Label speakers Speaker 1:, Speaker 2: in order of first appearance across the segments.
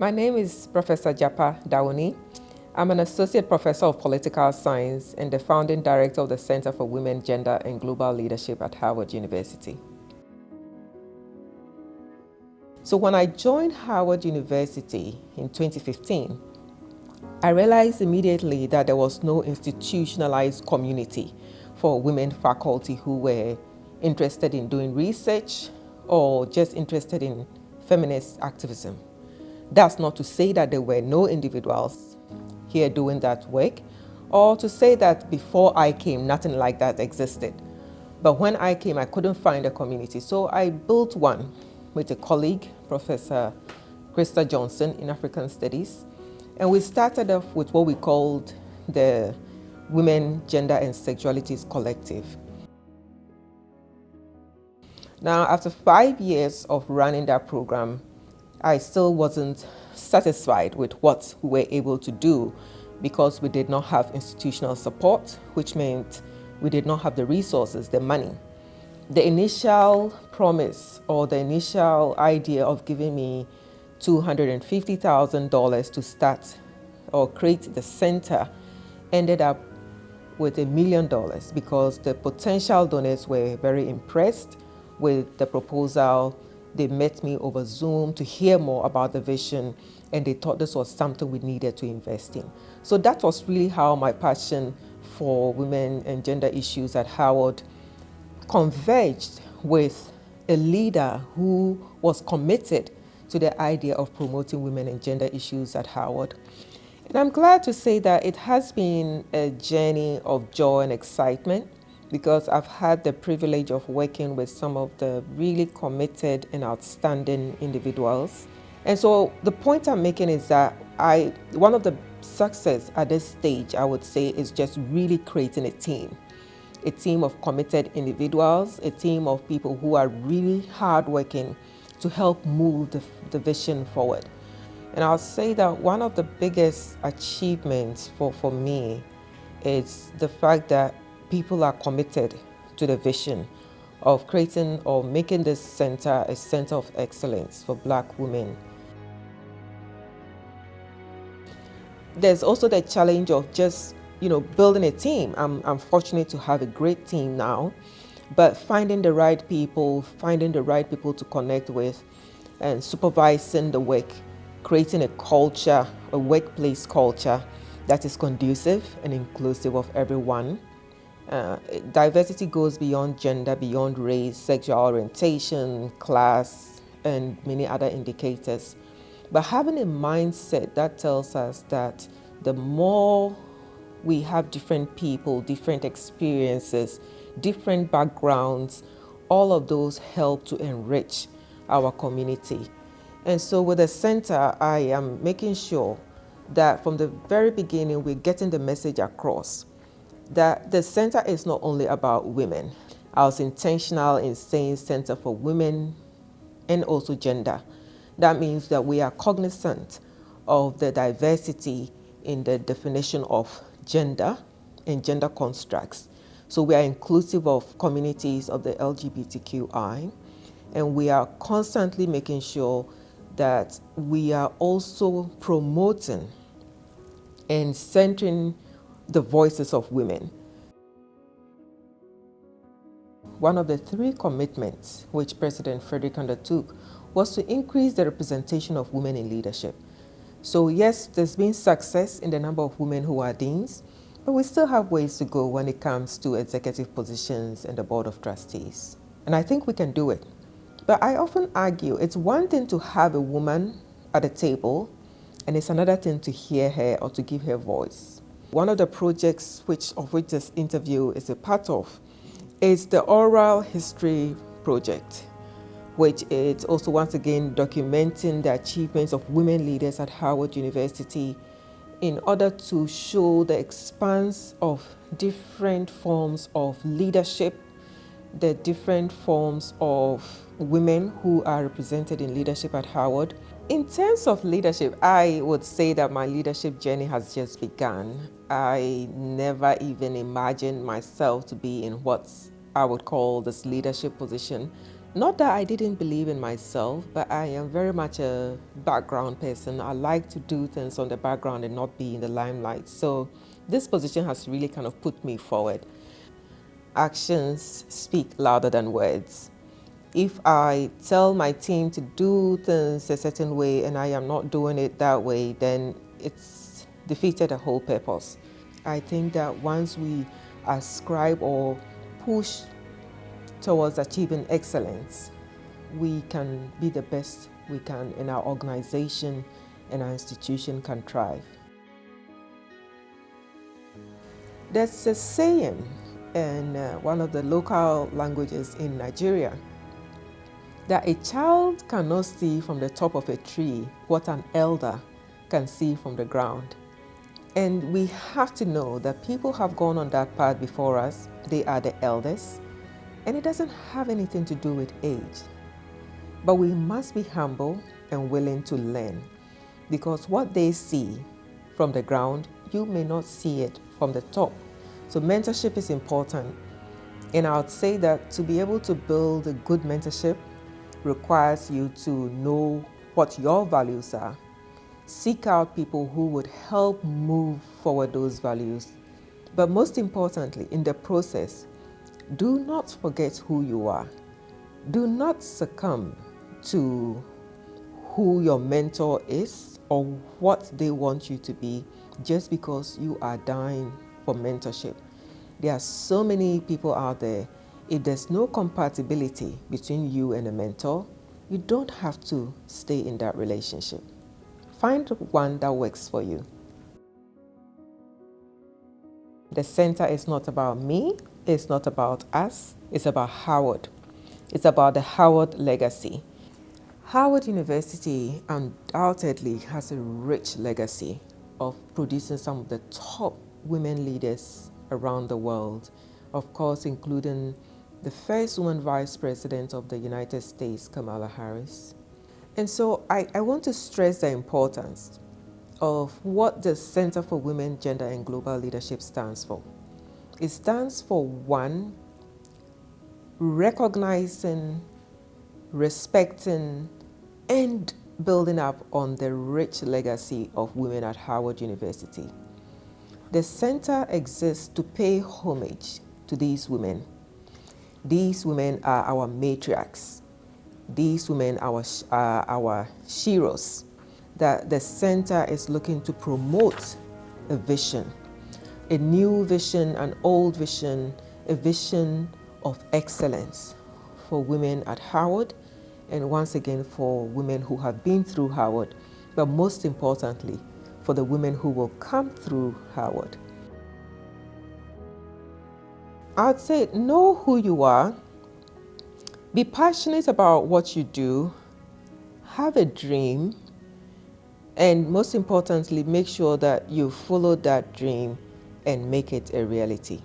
Speaker 1: My name is Professor Jarpa Dawuni. I'm an Associate Professor of Political Science and the founding director of the Center for Women, Gender and Global Leadership at Howard University. So when I joined Howard University in 2015, I realized immediately that there was no institutionalized community for women faculty who were interested in doing research or just interested in feminist activism. That's not to say that there were no individuals here doing that work, or to say that before I came, nothing like that existed. But when I came, I couldn't find a community. So I built one with a colleague, Professor Krista Johnson in African Studies. And we started off with what we called the Women, Gender and Sexualities Collective. Now, after 5 years of running that program, I still wasn't satisfied with what we were able to do because we did not have institutional support, which meant we did not have the resources, the money. The initial promise or the initial idea of giving me $250,000 to start or create the center ended up with $1 million because the potential donors were very impressed with the proposal. They met me over Zoom to hear more about the vision, and they thought this was something we needed to invest in. So that was really how my passion for women and gender issues at Howard converged with a leader who was committed to the idea of promoting women and gender issues at Howard. And I'm glad to say that it has been a journey of joy and excitement because I've had the privilege of working with some of the really committed and outstanding individuals. And so the point I'm making is that one of the success at this stage, I would say, is just really creating a team of committed individuals, a team of people who are really hardworking to help move the vision forward. And I'll say that one of the biggest achievements for me is the fact that people are committed to the vision of creating or making this center a center of excellence for Black women. There's also the challenge of just, building a team. I'm fortunate to have a great team now, but finding the right people to connect with and supervising the work, creating a culture, a workplace culture that is conducive and inclusive of everyone. Diversity goes beyond gender, beyond race, sexual orientation, class, and many other indicators. But having a mindset that tells us that the more we have different people, different experiences, different backgrounds, all of those help to enrich our community. And so with the center, I am making sure that from the very beginning, we're getting the message across that the center is not only about women. I was intentional in saying Center for Women and also gender. That means that we are cognizant of the diversity in the definition of gender and gender constructs. So we are inclusive of communities of the LGBTQI, and we are constantly making sure that we are also promoting and centering the voices of women. One of the 3 commitments which President Frederick undertook was to increase the representation of women in leadership. So yes, there's been success in the number of women who are deans, but we still have ways to go when it comes to executive positions and the board of trustees. And I think we can do it. But I often argue it's one thing to have a woman at the table, and it's another thing to hear her or to give her voice. One of the projects of which this interview is a part of is the Oral History Project, which is also once again documenting the achievements of women leaders at Howard University in order to show the expanse of different forms of leadership, the different forms of women who are represented in leadership at Howard. In terms of leadership, I would say that my leadership journey has just begun. I never even imagined myself to be in what I would call this leadership position Not that I didn't believe in myself, but I am very much a background person. I like to do things on the background and not be in the limelight. So this position has really kind of put me forward. Actions speak louder than words. If I tell my team to do things a certain way and I am not doing it that way, then it's defeated the whole purpose. I think that once we ascribe or push towards achieving excellence, we can be the best we can, and our organization and our institution can thrive. There's a saying in one of the local languages in Nigeria that a child cannot see from the top of a tree what an elder can see from the ground. And we have to know that people have gone on that path before us. They are the elders, and it doesn't have anything to do with age. But we must be humble and willing to learn, because what they see from the ground, you may not see it from the top. So mentorship is important. And I would say that to be able to build a good mentorship requires you to know what your values are. Seek out people who would help move forward those values. But most importantly, in the process, do not forget who you are. Do not succumb to who your mentor is or what they want you to be just because you are dying for mentorship. There are so many people out there. If there's no compatibility between you and a mentor, you don't have to stay in that relationship. Find one that works for you. The center is not about me, it's not about us, it's about Howard. It's about the Howard legacy. Howard University undoubtedly has a rich legacy of producing some of the top women leaders around the world, of course, including the first woman vice president of the United States, Kamala Harris. And so I want to stress the importance of what the Center for Women, Gender and Global Leadership stands for. It stands for, one, recognizing, respecting, and building up on the rich legacy of women at Howard University. The center exists to pay homage to these women. These women are our matriarchs. These women are our sheroes. That the center is looking to promote a vision, a new vision, an old vision, a vision of excellence for women at Howard, and once again for women who have been through Howard, but most importantly, for the women who will come through Howard. I'd say know who you are, be passionate about what you do, have a dream, and most importantly, make sure that you follow that dream and make it a reality.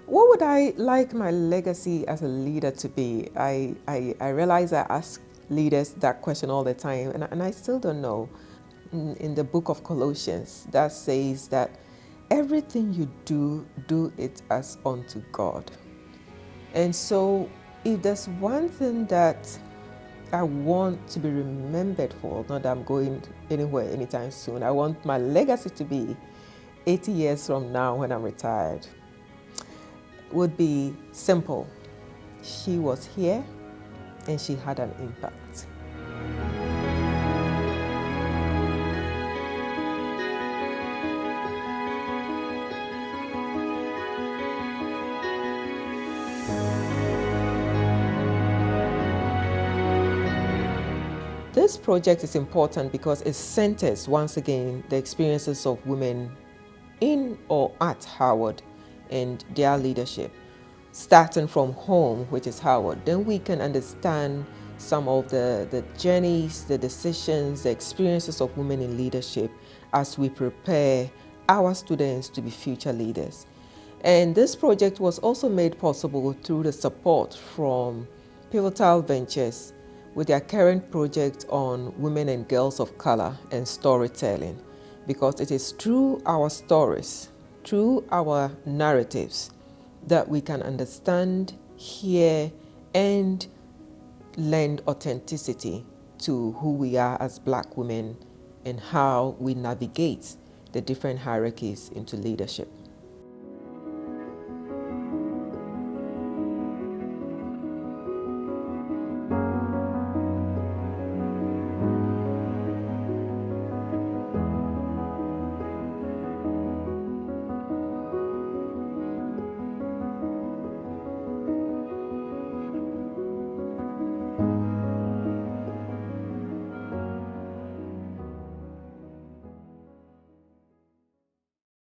Speaker 1: What would I like my legacy as a leader to be? I realize I ask leaders that question all the time, and I still don't know. In the book of Colossians, that says that everything you do, do it as unto God. And so if there's one thing that I want to be remembered for, not that I'm going anywhere anytime soon, I want my legacy to be 80 years from now when I'm retired, would be simple. She was here and she had an impact. This project is important because it centers, once again, the experiences of women in or at Howard and their leadership, starting from home, which is Howard. Then we can understand some of the journeys, the decisions, the experiences of women in leadership as we prepare our students to be future leaders. And this project was also made possible through the support from Pivotal Ventures with their current project on women and girls of color and storytelling, because it is through our stories, through our narratives, that we can understand, hear, and lend authenticity to who we are as Black women and how we navigate the different hierarchies into leadership.